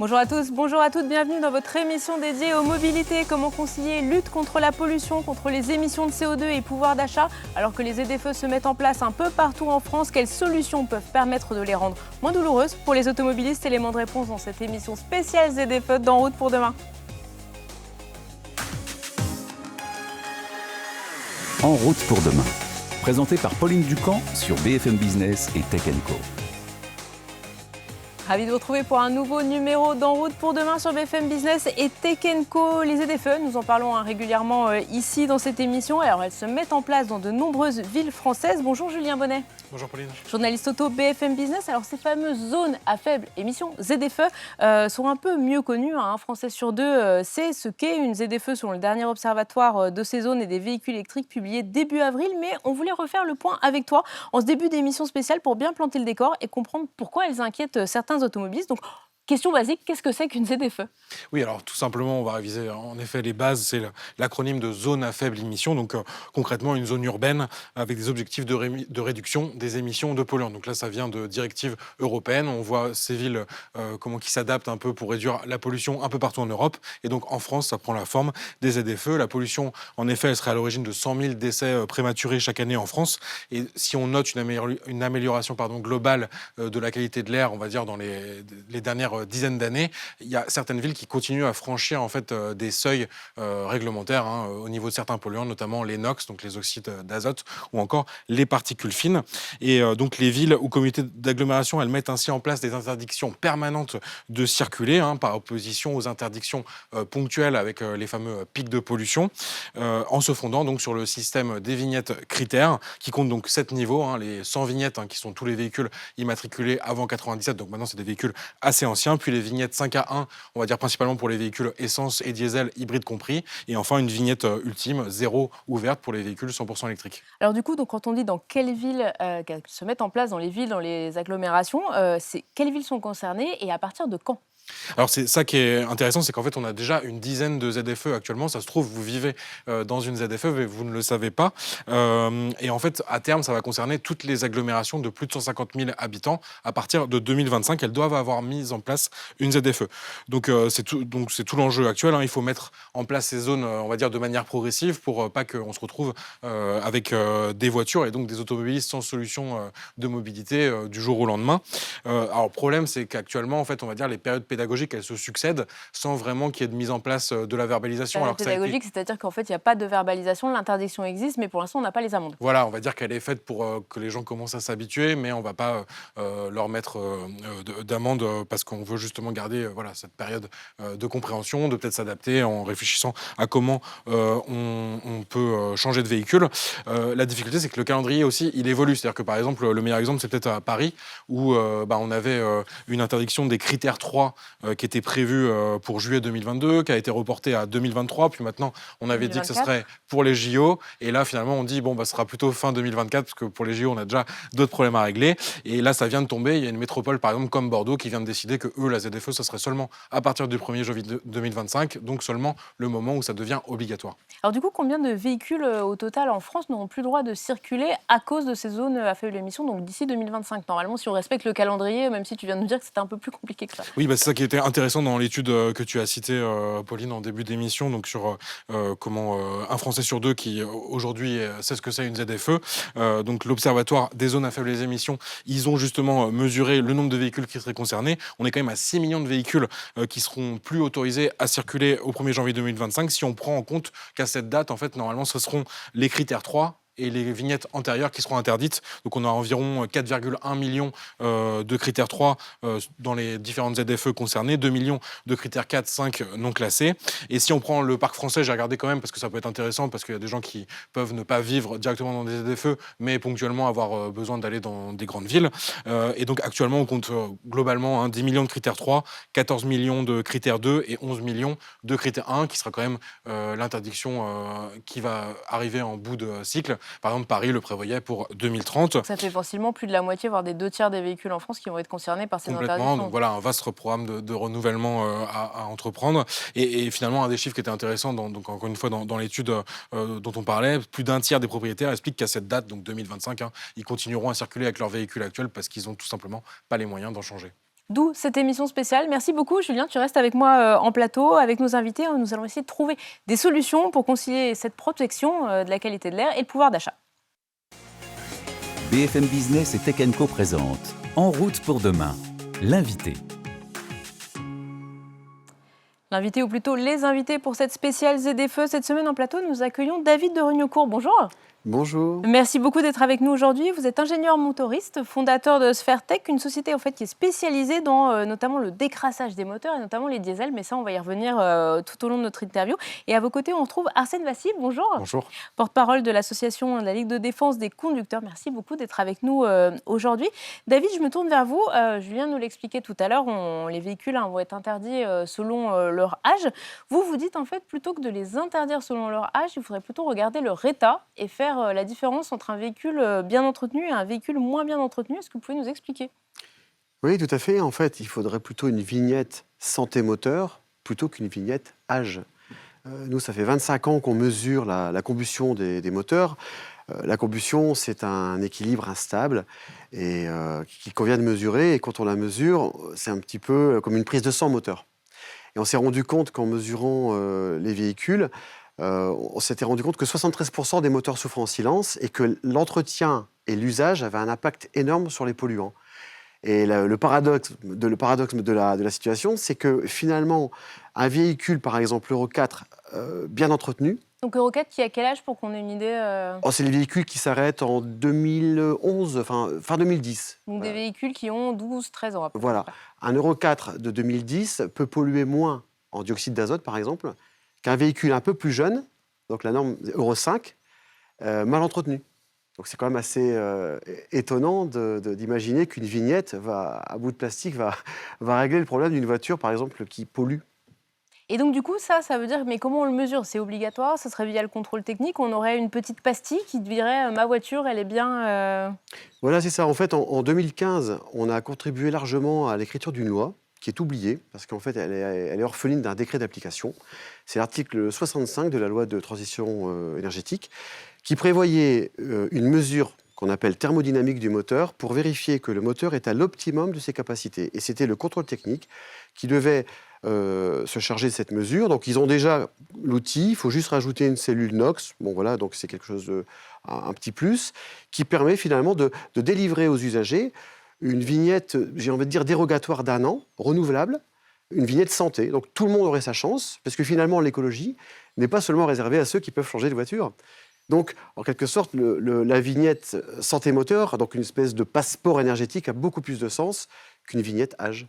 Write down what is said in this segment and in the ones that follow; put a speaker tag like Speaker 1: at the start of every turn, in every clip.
Speaker 1: Bonjour à tous, bonjour à toutes, bienvenue dans votre émission dédiée aux mobilités. Comment concilier lutte contre la pollution, contre les émissions de CO2 et pouvoir d'achat alors que les ZFE se mettent en place un peu partout en France? Quelles solutions peuvent permettre de les rendre moins douloureuses pour les automobilistes? Élément de réponse dans cette émission spéciale ZFE d'En route pour demain.
Speaker 2: En route pour demain, présenté par Pauline Ducamp sur BFM Business et Tech & Co.
Speaker 1: Ravi de vous retrouver pour un nouveau numéro d'En route pour demain sur BFM Business et Tech & Co. Les ZFE, nous en parlons régulièrement ici dans cette émission. Alors elles se mettent en place dans de nombreuses villes françaises. Bonjour Julien Bonnet.
Speaker 3: Bonjour Pauline.
Speaker 1: Journaliste auto BFM Business. Alors ces fameuses zones à faible émission, ZFE, sont un peu mieux connues. Un Français sur deux sait ce qu'est une ZFE selon le dernier observatoire de ces zones et des véhicules électriques publié début avril. Mais on voulait refaire le point avec toi en ce début d'émission spéciale pour bien planter le décor et comprendre pourquoi elles inquiètent certains automobilistes. Donc, question basique, qu'est-ce que c'est qu'une ZFE?
Speaker 3: Oui, alors tout simplement, on va réviser en effet les bases. C'est l'acronyme de zone à faible émission. Donc concrètement, une zone urbaine avec des objectifs de réduction des émissions de polluants. Donc là, ça vient de directives européennes. On voit ces villes qui s'adaptent un peu pour réduire la pollution un peu partout en Europe. Et donc en France, ça prend la forme des ZFE. La pollution, en effet, elle serait à l'origine de 100 000 décès prématurés chaque année en France. Et si on note une amélioration globale de la qualité de l'air, on va dire dans les dernières dizaines d'années, il y a certaines villes qui continuent à franchir en fait des seuils réglementaires au niveau de certains polluants, notamment les NOx, donc les oxydes d'azote, ou encore les particules fines. Et donc les villes ou communautés d'agglomération, elles mettent ainsi en place des interdictions permanentes de circuler, par opposition aux interdictions ponctuelles avec les fameux pics de pollution, en se fondant donc sur le système des vignettes critères, qui compte donc 7 niveaux, les 100 vignettes qui sont tous les véhicules immatriculés avant 97, donc maintenant c'est des véhicules assez anciens, puis les vignettes 5 à 1, on va dire principalement pour les véhicules essence et diesel hybrides compris, et enfin une vignette ultime, zéro ou verte pour les véhicules 100% électriques.
Speaker 1: Alors du coup, donc, quand on dit dans quelles villes qu'elles se mettent en place, dans les villes, dans les agglomérations, quelles villes sont concernées et à partir de quand?
Speaker 3: Alors c'est ça qui est intéressant, c'est qu'en fait on a déjà une dizaine de ZFE actuellement. Ça se trouve, vous vivez dans une ZFE mais vous ne le savez pas. Et en fait à terme ça va concerner toutes les agglomérations de plus de 150 000 habitants. À partir de 2025, elles doivent avoir mis en place une ZFE. Donc c'est tout l'enjeu actuel. Il faut mettre en place ces zones, on va dire de manière progressive, pour pas qu'on se retrouve avec des voitures et donc des automobilistes sans solution de mobilité du jour au lendemain. Alors le problème c'est qu'actuellement en fait on va dire les périodes pédagogiques, elles se succèdent sans vraiment qu'il y ait de mise en place de la verbalisation.
Speaker 1: Alors pédagogique, c'est-à-dire qu'en fait, il n'y a pas de verbalisation, l'interdiction existe, mais pour l'instant, on n'a pas les amendes.
Speaker 3: Voilà, on va dire qu'elle est faite pour que les gens commencent à s'habituer, mais on ne va pas leur mettre d'amende parce qu'on veut justement garder cette période de compréhension, de peut-être s'adapter en réfléchissant à comment on peut changer de véhicule. La difficulté, c'est que le calendrier aussi, il évolue. C'est-à-dire que par exemple, le meilleur exemple, c'est peut-être à Paris, où on avait une interdiction des critères 3 qui était prévu pour juillet 2022, qui a été reporté à 2023. Puis maintenant, on avait
Speaker 1: 2024.
Speaker 3: dit que ce serait pour les JO. Et là, finalement, on dit, ce sera plutôt fin 2024, parce que pour les JO, on a déjà d'autres problèmes à régler. Et là, ça vient de tomber. Il y a une métropole, par exemple, comme Bordeaux, qui vient de décider que eux, la ZFE, ça serait seulement à partir du 1er janvier 2025, donc seulement le moment où ça devient obligatoire.
Speaker 1: Alors du coup, combien de véhicules au total en France n'auront plus le droit de circuler à cause de ces zones à faible émission, donc d'ici 2025? Normalement, si on respecte le calendrier, même si tu viens de nous dire que c'était un peu plus compliqué que ça.
Speaker 3: Oui, c'est ça qui était intéressant dans l'étude que tu as citée, Pauline, en début d'émission, donc sur comment un Français sur deux qui aujourd'hui sait ce que c'est une ZFE. Donc l'Observatoire des zones à faibles émissions, ils ont justement mesuré le nombre de véhicules qui seraient concernés. On est quand même à 6 millions de véhicules qui seront plus autorisés à circuler au 1er janvier 2025, si on prend en compte qu'à cette date, en fait, normalement, ce seront les critères 3 et les vignettes antérieures qui seront interdites. Donc on a environ 4,1 millions de critères 3 dans les différentes ZFE concernées, 2 millions de critères 4, 5 non classés. Et si on prend le parc français, j'ai regardé quand même parce que ça peut être intéressant, parce qu'il y a des gens qui peuvent ne pas vivre directement dans des ZFE, mais ponctuellement avoir besoin d'aller dans des grandes villes. Et donc actuellement, on compte globalement 10 millions de critères 3, 14 millions de critères 2 et 11 millions de critères 1, qui sera quand même l'interdiction qui va arriver en bout de cycle. Par exemple, Paris le prévoyait pour 2030.
Speaker 1: Ça fait facilement plus de la moitié, voire des 2 tiers des véhicules en France qui vont être concernés par ces interdictions.
Speaker 3: Donc voilà, un vaste programme de renouvellement à entreprendre. Et finalement, un des chiffres qui était intéressant, donc encore une fois dans l'étude dont on parlait, plus d'un tiers des propriétaires expliquent qu'à cette date, donc 2025, ils continueront à circuler avec leurs véhicules actuels parce qu'ils n'ont tout simplement pas les moyens d'en changer.
Speaker 1: D'où cette émission spéciale. Merci beaucoup, Julien. Tu restes avec moi en plateau, avec nos invités. Nous allons essayer de trouver des solutions pour concilier cette protection de la qualité de l'air et le pouvoir d'achat.
Speaker 2: BFM Business et Tech Co présente En route pour demain, l'invité.
Speaker 1: L'invité, ou plutôt les invités pour cette spéciale ZDFE. Cette semaine en plateau, nous accueillons David de Regnocourt. Bonjour.
Speaker 4: Bonjour.
Speaker 1: Merci beaucoup d'être avec nous aujourd'hui. Vous êtes ingénieur motoriste, fondateur de Sphere Tech, une société en fait qui est spécialisée dans notamment le décrassage des moteurs et notamment les diesels. Mais ça, on va y revenir tout au long de notre interview. Et à vos côtés, on retrouve Arsène Vassib. Bonjour.
Speaker 3: Bonjour.
Speaker 1: Porte-parole de l'association de la Ligue de défense des conducteurs. Merci beaucoup d'être avec nous aujourd'hui. David, je me tourne vers vous. Julien nous l'expliquait tout à l'heure. Les véhicules vont être interdits selon leur âge. Vous dites en fait, plutôt que de les interdire selon leur âge, il faudrait plutôt regarder leur état et faire la différence entre un véhicule bien entretenu et un véhicule moins bien entretenu. Est-ce que vous pouvez nous expliquer ?
Speaker 4: Oui, tout à fait. En fait, il faudrait plutôt une vignette santé moteur plutôt qu'une vignette âge. Nous, ça fait 25 ans qu'on mesure la combustion des moteurs. La combustion, c'est un équilibre instable et qu'il convient de mesurer. Et quand on la mesure, c'est un petit peu comme une prise de sang moteur. Et on s'est rendu compte qu'en mesurant les véhicules, on s'était rendu compte que 73% des moteurs souffrent en silence et que l'entretien et l'usage avaient un impact énorme sur les polluants. Et le paradoxe de la situation, c'est que finalement, un véhicule, par exemple Euro 4, bien entretenu...
Speaker 1: Donc Euro 4, qui a quel âge pour qu'on ait une idée
Speaker 4: C'est les véhicules qui s'arrêtent en 2011, fin 2010.
Speaker 1: Donc des véhicules qui ont 12-13 ans.
Speaker 4: Voilà. Un Euro 4 de 2010 peut polluer moins en dioxyde d'azote, par exemple, qu'un véhicule un peu plus jeune, donc la norme Euro 5, mal entretenu. Donc c'est quand même assez étonnant d'imaginer qu'une vignette à bout de plastique va régler le problème d'une voiture, par exemple, qui pollue.
Speaker 1: Et donc du coup, ça veut dire, mais comment on le mesure ? C'est obligatoire ? Ça serait via le contrôle technique ? On aurait une petite pastille qui dirait ma voiture, elle est bien...
Speaker 4: Voilà, c'est ça. En fait, en 2015, on a contribué largement à l'écriture d'une loi qui est oubliée, parce qu'en fait, elle est orpheline d'un décret d'application. C'est l'article 65 de la loi de transition énergétique, qui prévoyait une mesure qu'on appelle thermodynamique du moteur pour vérifier que le moteur est à l'optimum de ses capacités. Et c'était le contrôle technique qui devait se charger de cette mesure. Donc, ils ont déjà l'outil, il faut juste rajouter une cellule NOx. Bon, voilà, donc c'est quelque chose un petit plus, qui permet finalement de délivrer aux usagers une vignette, j'ai envie de dire, dérogatoire d'1 an, renouvelable, une vignette santé. Donc tout le monde aurait sa chance, parce que finalement l'écologie n'est pas seulement réservée à ceux qui peuvent changer de voiture. Donc, en quelque sorte, la vignette santé moteur, donc une espèce de passeport énergétique, a beaucoup plus de sens qu'une vignette âge.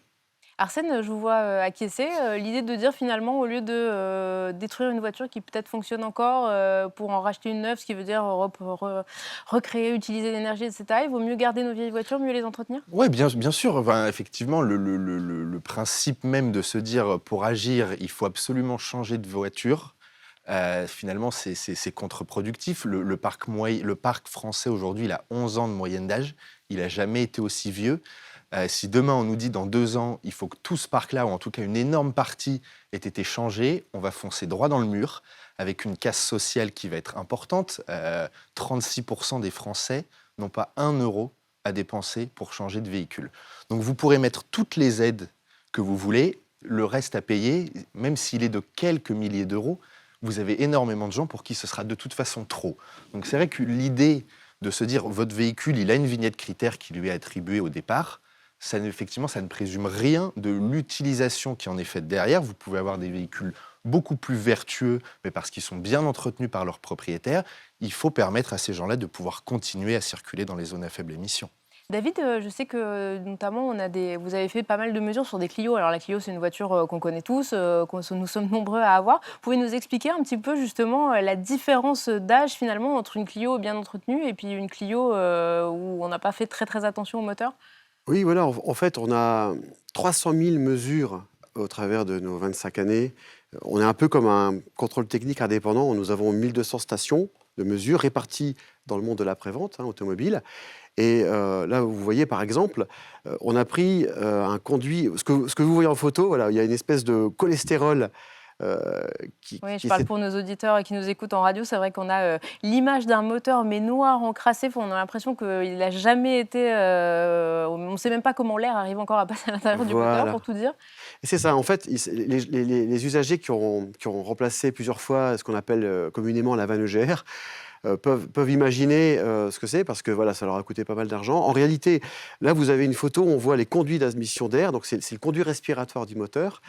Speaker 1: Arsène, je vous vois acquiescer. L'idée de dire finalement, au lieu de détruire une voiture qui peut-être fonctionne encore pour en racheter une neuve, ce qui veut dire recréer, utiliser l'énergie, etc., il vaut mieux garder nos vieilles voitures, mieux les entretenir ?
Speaker 5: Oui, bien sûr. Enfin, effectivement, le principe même de se dire pour agir, il faut absolument changer de voiture, finalement, c'est contre-productif. Le parc français aujourd'hui, il a 11 ans de moyenne d'âge. Il n'a jamais été aussi vieux. Si demain, on nous dit dans 2 ans, il faut que tout ce parc-là, ou en tout cas une énorme partie, ait été changé, on va foncer droit dans le mur, avec une casse sociale qui va être importante. 36% des Français n'ont pas 1 euro à dépenser pour changer de véhicule. Donc vous pourrez mettre toutes les aides que vous voulez, le reste à payer, même s'il est de quelques milliers d'euros, vous avez énormément de gens pour qui ce sera de toute façon trop. Donc c'est vrai que l'idée de se dire votre véhicule, il a une vignette critère qui lui est attribuée au départ, effectivement, ça ne présume rien de l'utilisation qui en est faite derrière. Vous pouvez avoir des véhicules beaucoup plus vertueux, mais parce qu'ils sont bien entretenus par leurs propriétaires, il faut permettre à ces gens-là de pouvoir continuer à circuler dans les zones à faible émission.
Speaker 1: David, je sais que notamment vous avez fait pas mal de mesures sur des Clio. Alors la Clio, c'est une voiture qu'on connaît tous, nous sommes nombreux à avoir. Vous pouvez nous expliquer un petit peu justement la différence d'âge finalement entre une Clio bien entretenue et puis une Clio où on n'a pas fait très très attention au moteur ?
Speaker 4: Oui, voilà, en fait, on a 300 000 mesures au travers de nos 25 années. On est un peu comme un contrôle technique indépendant. Nous avons 1200 stations de mesures réparties dans le monde de l'après-vente automobile. Et là, vous voyez, par exemple, on a pris un conduit... Ce que vous voyez en photo, voilà, il y a une espèce de cholestérol
Speaker 1: Oui, je
Speaker 4: qui
Speaker 1: parle
Speaker 4: essaie.
Speaker 1: pour nos auditeurs qui nous écoutent en radio. C'est vrai qu'on a l'image d'un moteur, mais noir, encrassé. On a l'impression qu'il n'a jamais été... on ne sait même pas comment l'air arrive encore à passer à l'intérieur du moteur,
Speaker 4: Voilà.
Speaker 1: pour tout dire.
Speaker 4: Et c'est ça, en fait, les usagers qui ont remplacé plusieurs fois ce qu'on appelle communément la vanne EGR peuvent imaginer ce que c'est, parce que voilà, ça leur a coûté pas mal d'argent. En réalité, là, vous avez une photo où on voit les conduits d'admission d'air, donc c'est le conduit respiratoire du moteur.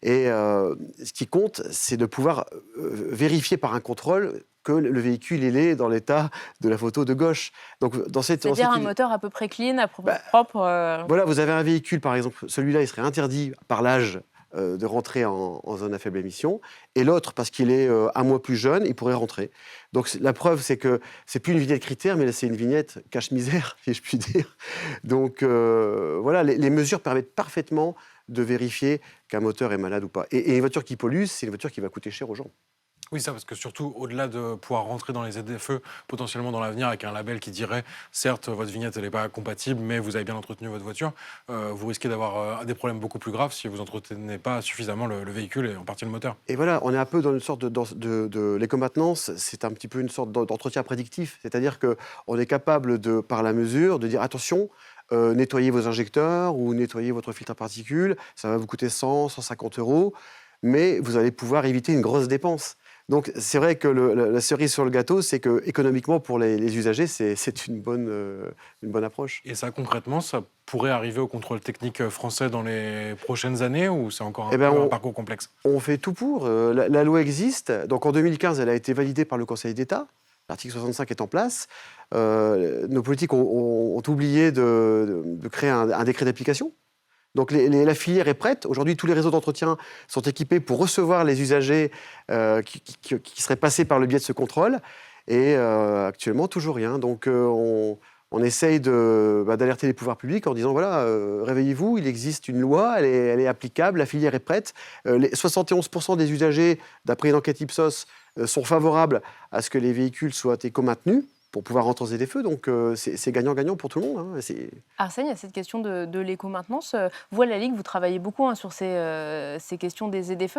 Speaker 4: Et ce qui compte, c'est de pouvoir vérifier par un contrôle que le véhicule il est dans l'état de la photo de gauche. Donc,
Speaker 1: C'est-à-dire un moteur à peu près clean, à peu près
Speaker 4: Bah,
Speaker 1: propre.
Speaker 4: voilà, vous avez un véhicule, par exemple, celui-là, il serait interdit par l'âge de rentrer en zone à faible émission, et l'autre, parce qu'il est un mois plus jeune, il pourrait rentrer. Donc la preuve, c'est que c'est plus une vignette critère, mais c'est une vignette cache-misère, si je puis dire. Donc voilà, les mesures permettent parfaitement de vérifier qu'un moteur est malade ou pas. Et une voiture qui pollue, c'est une voiture qui va coûter cher aux gens.
Speaker 3: Oui, ça, parce que surtout, au-delà de pouvoir rentrer dans les ZFE, potentiellement dans l'avenir, avec un label qui dirait, certes, votre vignette, elle n'est pas compatible, mais vous avez bien entretenu votre voiture, vous risquez d'avoir des problèmes beaucoup plus graves si vous n'entretenez pas suffisamment le véhicule et en partie le moteur.
Speaker 4: Et voilà, on est un peu dans une sorte de l'éco-maintenance, c'est un petit peu une sorte d'entretien prédictif, c'est-à-dire qu'on est capable, par la mesure, de dire attention, nettoyez vos injecteurs ou nettoyez votre filtre à particules, ça va vous coûter 100, 150 euros, mais vous allez pouvoir éviter une grosse dépense. Donc c'est vrai que la cerise sur le gâteau, c'est que économiquement pour les usagers, c'est une bonne approche.
Speaker 3: Et ça, concrètement, ça pourrait arriver au contrôle technique français dans les prochaines années, ou c'est encore
Speaker 4: Eh ben,
Speaker 3: un parcours complexe?
Speaker 4: On fait tout pour. La loi existe. Donc en 2015, elle a été validée par le Conseil d'État. L'article 65 est en place. Nos politiques ont oublié de créer un décret d'application. Donc la filière est prête. Aujourd'hui, tous les réseaux d'entretien sont équipés pour recevoir les usagers qui seraient passés par le biais de ce contrôle. Et actuellement, toujours rien. Donc on essaye d'alerter les pouvoirs publics en disant, voilà, réveillez-vous, il existe une loi, elle est applicable, la filière est prête. 71% des usagers, d'après une enquête Ipsos, sont favorables à ce que les véhicules soient éco-maintenus pour pouvoir rentrer en ZFE. Donc c'est gagnant-gagnant pour tout le monde. Hein.
Speaker 1: Arsène, il y a cette question de l'éco-maintenance. Vous, à la Ligue, vous travaillez beaucoup sur ces questions des ZFE.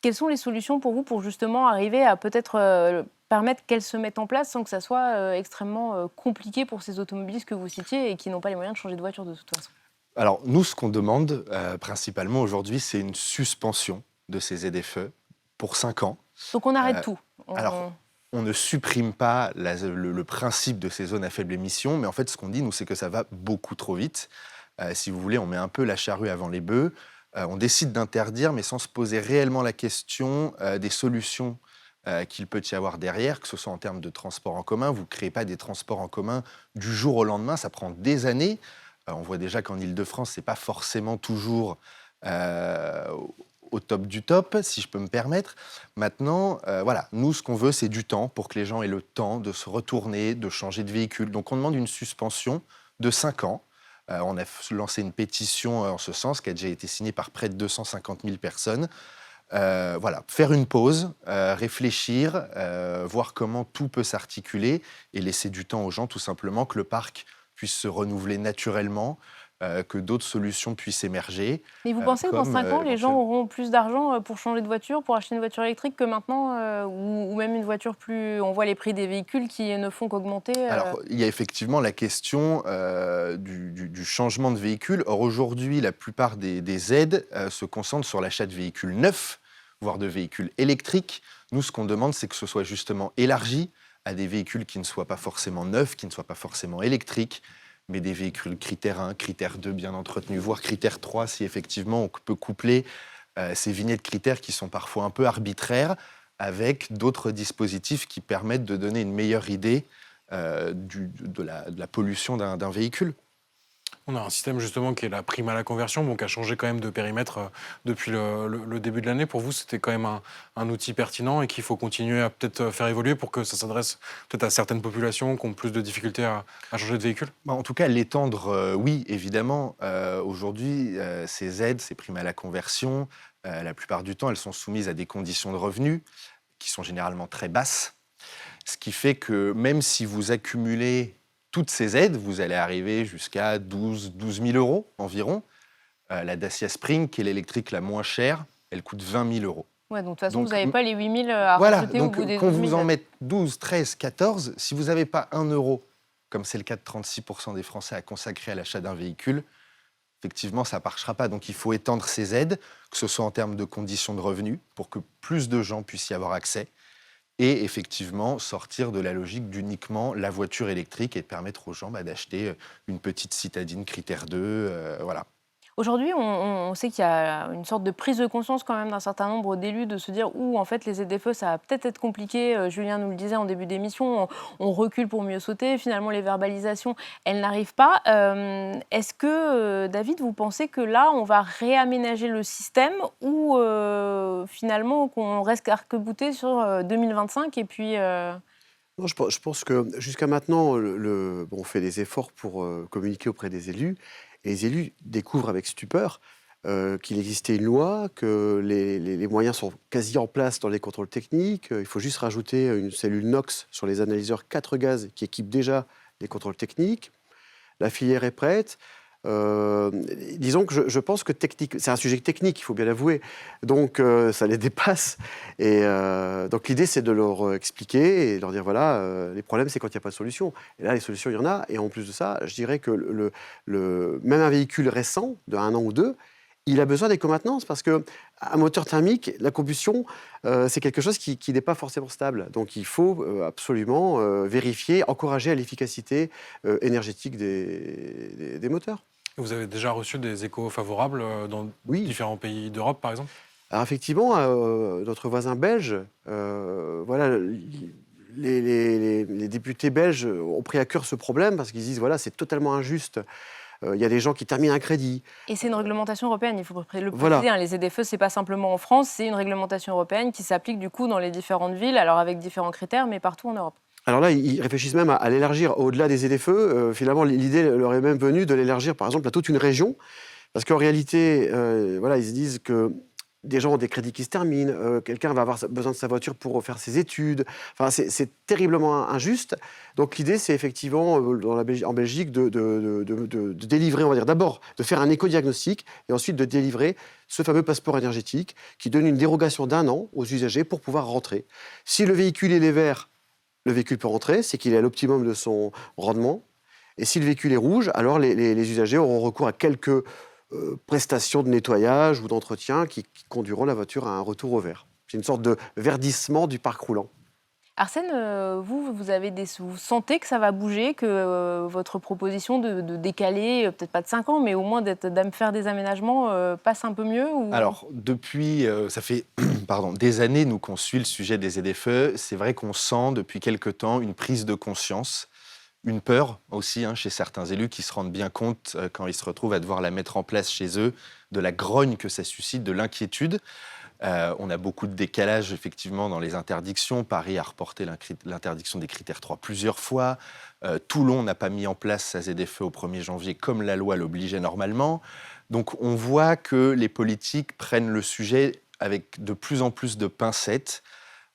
Speaker 1: Quelles sont les solutions pour vous pour justement arriver à peut-être permettre qu'elles se mettent en place sans que ça soit extrêmement compliqué pour ces automobilistes que vous citiez et qui n'ont pas les moyens de changer de voiture de toute façon?
Speaker 5: Alors, nous, ce qu'on demande principalement aujourd'hui, c'est une suspension de ces ZFE pour 5 ans.
Speaker 1: Donc on arrête tout.
Speaker 5: Alors, on ne supprime pas le principe de ces zones à faible émission, mais en fait, ce qu'on dit, nous, c'est que ça va beaucoup trop vite. Si vous voulez, on met un peu la charrue avant les bœufs. On décide d'interdire, mais sans se poser réellement la question des solutions qu'il peut y avoir derrière, que ce soit en termes de transport en commun. Vous ne créez pas des transports en commun du jour au lendemain, ça prend des années. On voit déjà qu'en Ile-de-France, ce n'est pas forcément toujours au top du top, si je peux me permettre. Maintenant, voilà, nous, ce qu'on veut, c'est du temps pour que les gens aient le temps de se retourner, de changer de véhicule. Donc, on demande une suspension de 5 ans. On a lancé une pétition en ce sens qui a déjà été signée par près de 250 000 personnes. Voilà, faire une pause, réfléchir, voir comment tout peut s'articuler et laisser du temps aux gens, tout simplement, que le parc puisse se renouveler naturellement, que d'autres solutions puissent émerger.
Speaker 1: Mais vous pensez que dans 5 ans, les gens auront plus d'argent pour changer de voiture, pour acheter une voiture électrique que maintenant, ou même une voiture plus... On voit les prix des véhicules qui ne font qu'augmenter.
Speaker 5: Alors, il y a effectivement la question du changement de véhicule. Or, aujourd'hui, la plupart des aides se concentrent sur l'achat de véhicules neufs, voire de véhicules électriques. Nous, ce qu'on demande, c'est que ce soit justement élargi à des véhicules qui ne soient pas forcément neufs, qui ne soient pas forcément électriques, mais des véhicules critère 1, critère 2 bien entretenus, voire critère 3, si effectivement on peut coupler ces vignettes critères qui sont parfois un peu arbitraires avec d'autres dispositifs qui permettent de donner une meilleure idée de la pollution d'un véhicule.
Speaker 3: On a un système justement qui est la prime à la conversion, donc qui a changé quand même de périmètre depuis le début de l'année. Pour vous, c'était quand même un outil pertinent et qu'il faut continuer à peut-être faire évoluer pour que ça s'adresse peut-être à certaines populations qui ont plus de difficultés à changer de véhicule?
Speaker 5: En tout cas, l'étendre, oui, évidemment. Aujourd'hui, ces aides, ces primes à la conversion, la plupart du temps, elles sont soumises à des conditions de revenus qui sont généralement très basses. Ce qui fait que même si vous accumulez toutes ces aides, vous allez arriver jusqu'à 12 000 euros environ. La Dacia Spring, qui est l'électrique la moins chère, elle coûte 20 000 euros.
Speaker 1: Ouais, donc de toute façon,
Speaker 5: Donc,
Speaker 1: vous n'avez pas les 8 000 à
Speaker 5: Voilà,
Speaker 1: rajouter au
Speaker 5: donc
Speaker 1: bout des
Speaker 5: qu'on
Speaker 1: 12 000.
Speaker 5: vous en mette 12, 13, 14, si vous n'avez pas 1 euro, comme c'est le cas de 36% des Français à consacrer à l'achat d'un véhicule, effectivement, ça ne marchera pas. Donc il faut étendre ces aides, que ce soit en termes de conditions de revenus, pour que plus de gens puissent y avoir accès, et effectivement sortir de la logique d'uniquement la voiture électrique et de permettre aux gens d'acheter une petite citadine critère 2, voilà.
Speaker 1: Aujourd'hui, on sait qu'il y a une sorte de prise de conscience quand même d'un certain nombre d'élus de se dire en fait, les ZFE, ça va peut-être être compliqué. Julien nous le disait en début d'émission, on recule pour mieux sauter. Finalement, les verbalisations, elles n'arrivent pas. Est-ce que, David, vous pensez que là, on va réaménager le système ou finalement qu'on reste arc-bouté sur 2025 et puis...
Speaker 4: Non, je pense que jusqu'à maintenant, on fait des efforts pour communiquer auprès des élus. Et les élus découvrent avec stupeur qu'il existait une loi, que les moyens sont quasi en place dans les contrôles techniques. Il faut juste rajouter une cellule NOx sur les analyseurs 4 gaz qui équipe déjà les contrôles techniques. La filière est prête. Disons que je pense que c'est un sujet technique, il faut bien l'avouer, donc ça les dépasse. Et donc l'idée, c'est de leur expliquer et leur dire voilà, les problèmes, c'est quand il n'y a pas de solution. Et là, les solutions, il y en a. Et en plus de ça, je dirais que même un véhicule récent, de 1 an ou 2, il a besoin d'éco-maintenance parce qu'un moteur thermique, la combustion, c'est quelque chose qui n'est pas forcément stable. Donc il faut absolument vérifier, encourager à l'efficacité énergétique des moteurs.
Speaker 3: Vous avez déjà reçu des échos favorables dans
Speaker 4: Oui.
Speaker 3: différents pays d'Europe, par exemple?
Speaker 4: Alors effectivement, notre voisin belge, voilà, les députés belges ont pris à cœur ce problème parce qu'ils disent voilà, c'est totalement injuste. Il y a des gens qui terminent un crédit.
Speaker 1: Et c'est une réglementation européenne, il faut le préciser.
Speaker 4: Voilà.
Speaker 1: Les ZFE, ce n'est pas simplement en France, c'est une réglementation européenne qui s'applique du coup dans les différentes villes, alors avec différents critères, mais partout en Europe.
Speaker 4: Alors là, ils réfléchissent même à l'élargir au-delà des ZFE. Finalement, l'idée leur est même venue de l'élargir, par exemple, à toute une région. Parce qu'en réalité, voilà, ils se disent que des gens ont des crédits qui se terminent, quelqu'un va avoir besoin de sa voiture pour faire ses études. Enfin, c'est terriblement injuste. Donc l'idée, c'est effectivement, en Belgique, de délivrer, on va dire, d'abord, de faire un éco-diagnostic et ensuite de délivrer ce fameux passeport énergétique qui donne une dérogation d'1 an aux usagers pour pouvoir rentrer. Si le véhicule est vert, le véhicule peut rentrer, c'est qu'il est à l'optimum de son rendement. Et si le véhicule est rouge, alors les usagers auront recours à quelques prestations de nettoyage ou d'entretien qui conduiront la voiture à un retour au vert. C'est une sorte de verdissement du parc roulant.
Speaker 1: Arsène, vous sentez que ça va bouger, que votre proposition de décaler, peut-être pas de 5 ans, mais au moins de faire des aménagements passe un peu mieux ou...
Speaker 5: Alors, depuis, ça fait des années, nous, qu'on suit le sujet des ZFE, c'est vrai qu'on sent depuis quelque temps une prise de conscience, une peur aussi chez certains élus qui se rendent bien compte, quand ils se retrouvent à devoir la mettre en place chez eux, de la grogne que ça suscite, de l'inquiétude. On a beaucoup de décalage, effectivement, dans les interdictions. Paris a reporté l'interdiction des critères 3 plusieurs fois. Toulon n'a pas mis en place sa ZFE au 1er janvier, comme la loi l'obligeait normalement. Donc, on voit que les politiques prennent le sujet avec de plus en plus de pincettes.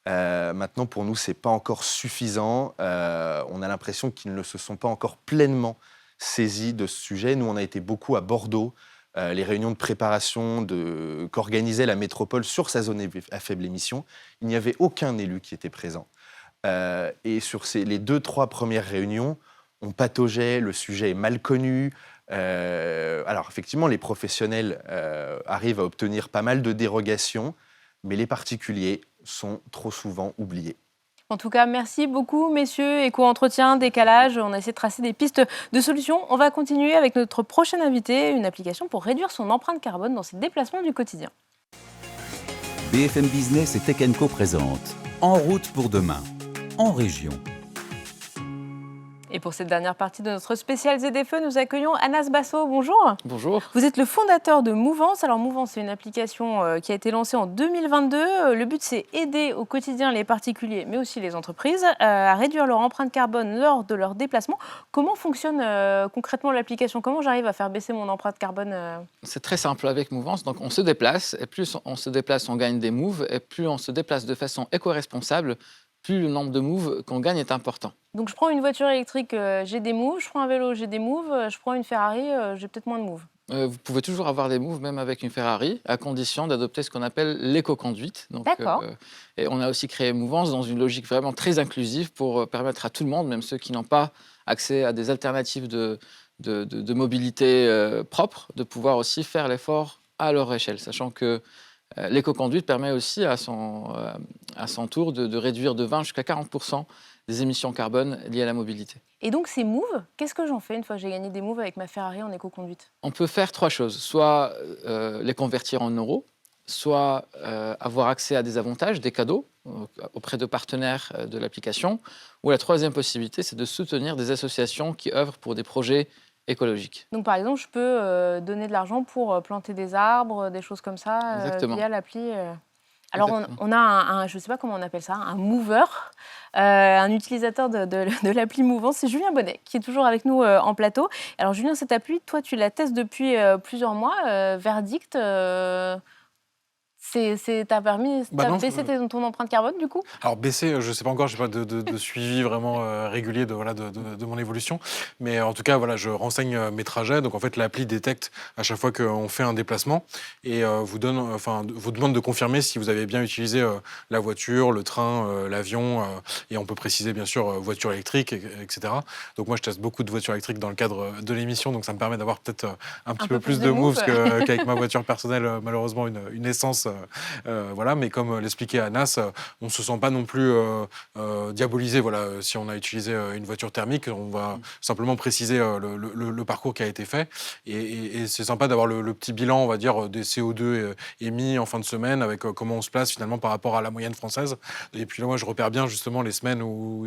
Speaker 5: Maintenant, pour nous, ce n'est pas encore suffisant. On a l'impression qu'ils ne se sont pas encore pleinement saisis de ce sujet. Nous, on a été beaucoup à Bordeaux. Les réunions de préparation qu'organisait la métropole sur sa zone à faible émission, il n'y avait aucun élu qui était présent. Et sur les 2-3 premières réunions, on pataugeait, le sujet est mal connu. Alors effectivement, les professionnels arrivent à obtenir pas mal de dérogations, mais les particuliers sont trop souvent oubliés.
Speaker 1: En tout cas, merci beaucoup, messieurs. Éco-entretien, décalage, on a essayé de tracer des pistes de solutions. On va continuer avec notre prochain invité, une application pour réduire son empreinte carbone dans ses déplacements du quotidien.
Speaker 2: BFM Business et Tech & Co présente En route pour demain, en région.
Speaker 1: Et pour cette dernière partie de notre spécial ZFE, nous accueillons Anas Basso. Bonjour.
Speaker 6: Bonjour.
Speaker 1: Vous êtes le fondateur de Mouvance. Alors Mouvance, c'est une application qui a été lancée en 2022. Le but, c'est aider au quotidien les particuliers, mais aussi les entreprises, à réduire leur empreinte carbone lors de leurs déplacements. Comment fonctionne concrètement l'application? Comment j'arrive à faire baisser mon empreinte carbone
Speaker 6: C'est très simple avec Mouvance. Donc on se déplace, et plus on se déplace, on gagne des moves, et plus on se déplace de façon éco-responsable, plus le nombre de moves qu'on gagne est important.
Speaker 1: Donc je prends une voiture électrique, j'ai des moves, je prends un vélo, j'ai des moves, je prends une Ferrari, j'ai peut-être moins de moves.
Speaker 6: Vous pouvez toujours avoir des moves, même avec une Ferrari, à condition d'adopter ce qu'on appelle l'éco-conduite. Donc,
Speaker 1: D'accord.
Speaker 6: et on a aussi créé Mouvance dans une logique vraiment très inclusive pour permettre à tout le monde, même ceux qui n'ont pas accès à des alternatives de mobilité propres, de pouvoir aussi faire l'effort à leur échelle, sachant que l'éco-conduite permet aussi à son tour de réduire de 20 jusqu'à 40% des émissions carbone liées à la mobilité.
Speaker 1: Et donc, ces moves, qu'est-ce que j'en fais une fois que j'ai gagné des moves avec ma Ferrari en éco-conduite?
Speaker 6: On peut faire trois choses, soit les convertir en euros, soit avoir accès à des avantages, des cadeaux auprès de partenaires de l'application, ou la troisième possibilité, c'est de soutenir des associations qui œuvrent pour des projets écologiques.
Speaker 1: Donc, par exemple, je peux donner de l'argent pour planter des arbres, des choses comme ça,
Speaker 6: Exactement.
Speaker 1: via l'appli. Alors,
Speaker 6: Exactement.
Speaker 1: on a je ne sais pas comment on appelle ça, un mover, un utilisateur de l'appli Mouvance. C'est Julien Bonnet qui est toujours avec nous en plateau. Alors, Julien, cette appli, toi, tu la testes depuis plusieurs mois. Verdict, t'as baissé ton empreinte carbone, du coup?
Speaker 3: Alors baisser, je ne sais pas encore, je n'ai pas de suivi vraiment régulier de mon évolution. Mais en tout cas, voilà, je renseigne mes trajets. Donc en fait, l'appli détecte à chaque fois qu'on fait un déplacement et vous demande de confirmer si vous avez bien utilisé la voiture, le train, l'avion. Et on peut préciser bien sûr voiture électrique, etc. Donc moi, je teste beaucoup de voitures électriques dans le cadre de l'émission. Donc ça me permet d'avoir peut-être un petit peu plus de moves qu'avec ma voiture personnelle, malheureusement, une essence. Voilà, mais comme l'expliquait Anas, on ne se sent pas non plus diabolisé. Voilà, si on a utilisé une voiture thermique, on va simplement préciser le parcours qui a été fait. Et c'est sympa d'avoir le petit bilan, on va dire, des CO2 émis en fin de semaine, avec comment on se place finalement par rapport à la moyenne française. Et puis là, moi, je repère bien justement les semaines où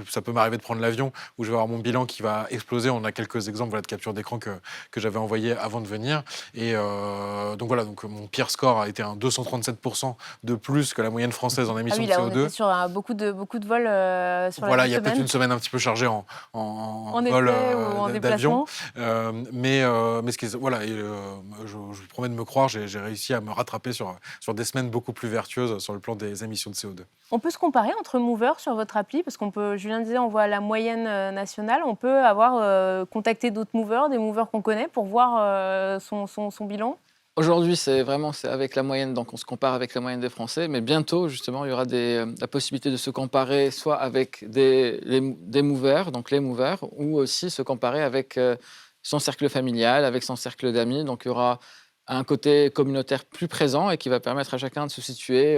Speaker 3: ça peut m'arriver de prendre l'avion, où je vais avoir mon bilan qui va exploser. On a quelques exemples de capture d'écran que j'avais envoyé avant de venir. Et donc voilà, donc mon pire score a été un 237% de plus que la moyenne française en
Speaker 1: Ah
Speaker 3: émissions
Speaker 1: oui,
Speaker 3: de
Speaker 1: là, on
Speaker 3: CO2.
Speaker 1: était sur beaucoup de vols sur
Speaker 3: Voilà,
Speaker 1: la
Speaker 3: il y a
Speaker 1: même
Speaker 3: peut-être
Speaker 1: semaine.
Speaker 3: une semaine un petit peu chargée en vol
Speaker 1: effet, ou en
Speaker 3: d'avion.
Speaker 1: déplacement.
Speaker 3: Mais ce qui est, voilà, je vous promets de me croire, j'ai réussi à me rattraper sur des semaines beaucoup plus vertueuses sur le plan des émissions de CO2.
Speaker 1: On peut se comparer entre movers sur votre appli, parce Julien disait, on voit la moyenne nationale. On peut avoir contacté d'autres movers, des movers qu'on connaît, pour voir son bilan.
Speaker 6: Aujourd'hui, c'est avec la moyenne, donc on se compare avec la moyenne des Français, mais bientôt, justement, il y aura la possibilité de se comparer soit avec des movers, donc les movers, ou aussi se comparer avec son cercle familial, avec son cercle d'amis. Donc il y aura un côté communautaire plus présent et qui va permettre à chacun de se situer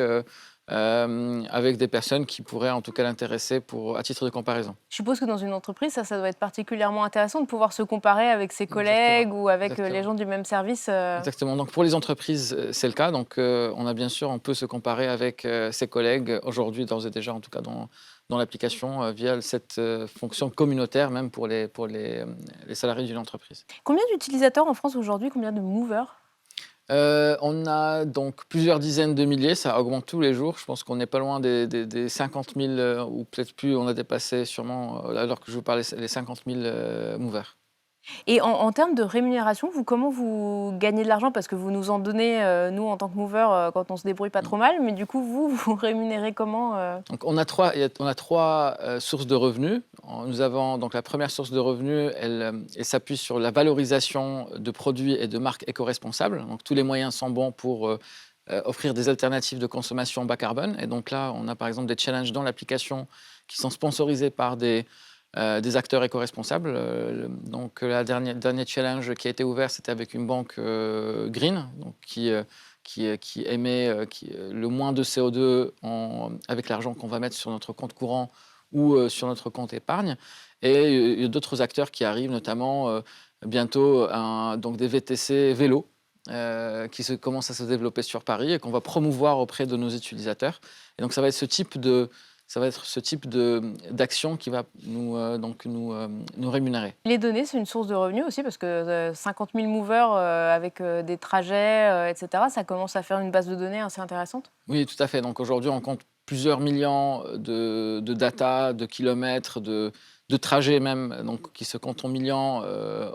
Speaker 6: avec des personnes qui pourraient en tout cas l'intéresser à titre de comparaison.
Speaker 1: Je suppose que dans une entreprise, ça doit être particulièrement intéressant de pouvoir se comparer avec ses collègues ou avec les gens du même service.
Speaker 6: Exactement. Donc pour les entreprises, c'est le cas. Donc on peut se comparer avec ses collègues aujourd'hui, d'ores et déjà, en tout cas dans l'application, via cette fonction communautaire, même pour les salariés d'une entreprise.
Speaker 1: Combien d'utilisateurs en France aujourd'hui? Combien de movers?
Speaker 6: On a donc plusieurs dizaines de milliers, ça augmente tous les jours. Je pense qu'on n'est pas loin des 50 000, ou peut-être plus, on a dépassé sûrement, alors que je vous parlais, les 50 000 movers.
Speaker 1: Et en termes de rémunération, comment vous gagnez de l'argent? Parce que vous nous en donnez, nous, en tant que mover, quand on se débrouille pas trop mal. Mais du coup, vous rémunérez comment
Speaker 6: Donc on a trois sources de revenus. Nous avons donc la première source de revenus, elle s'appuie sur la valorisation de produits et de marques éco-responsables. Donc tous les moyens sont bons pour offrir des alternatives de consommation bas carbone. Et donc là, on a par exemple des challenges dans l'application qui sont sponsorisés par des acteurs éco-responsables. Donc le dernier challenge qui a été ouvert, c'était avec une banque green, donc qui émet le moins de CO2 avec l'argent qu'on va mettre sur notre compte courant ou sur notre compte épargne. Et il y a d'autres acteurs qui arrivent, notamment bientôt donc des VTC vélos qui commencent à se développer sur Paris et qu'on va promouvoir auprès de nos utilisateurs. Et donc ça va être ce type d'action qui va nous rémunérer.
Speaker 1: Les données, c'est une source de revenus aussi, parce que 50 000 movers avec des trajets, etc., ça commence à faire une base de données assez intéressante.
Speaker 6: Oui, tout à fait. Donc aujourd'hui, on compte plusieurs millions de data, de kilomètres, de trajets même, donc, qui se comptent en millions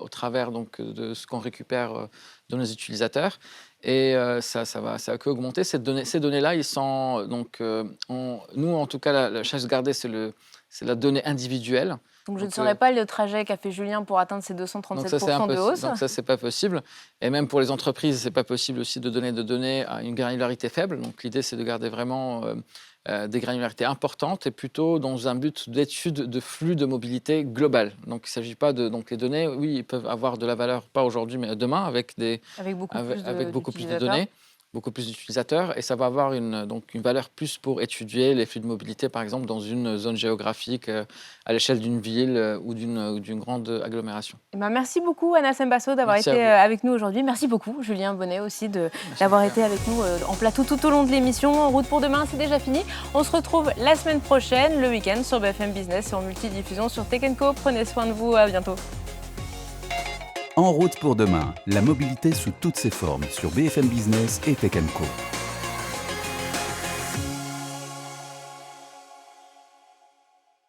Speaker 6: au travers donc, de ce qu'on récupère de nos utilisateurs. Et ça a que augmenter. Ces données-là, ils sont donc, nous en tout cas, la chasse gardée, c'est la donnée individuelle.
Speaker 1: Donc je ne
Speaker 6: Donc,
Speaker 1: saurais pas le trajet qu'a fait Julien pour atteindre ces 237% de hausse.
Speaker 6: Donc ça, c'est pas possible. Et même pour les entreprises, c'est pas possible aussi de donner des données à une granularité faible. Donc l'idée, c'est de garder vraiment des granularités importantes et plutôt dans un but d'étude de flux de mobilité global. Donc il ne s'agit pas de... Donc les données, oui, ils peuvent avoir de la valeur, pas aujourd'hui, mais demain, avec beaucoup plus de données, beaucoup plus d'utilisateurs, et ça va avoir une valeur plus pour étudier les flux de mobilité, par exemple, dans une zone géographique à l'échelle d'une ville ou d'une grande agglomération.
Speaker 1: Eh ben, merci beaucoup, Anas Mbasso, d'avoir
Speaker 6: Merci
Speaker 1: été
Speaker 6: à vous.
Speaker 1: avec nous aujourd'hui. Merci beaucoup, Julien Bonnet, aussi, d'avoir été avec nous en plateau tout au long de l'émission. En route pour demain, c'est déjà fini. On se retrouve la semaine prochaine, le week-end, sur BFM Business et en multidiffusion sur Tech Co. Prenez soin de vous, à bientôt.
Speaker 2: En route pour demain, la mobilité sous toutes ses formes sur BFM Business et Tech Co.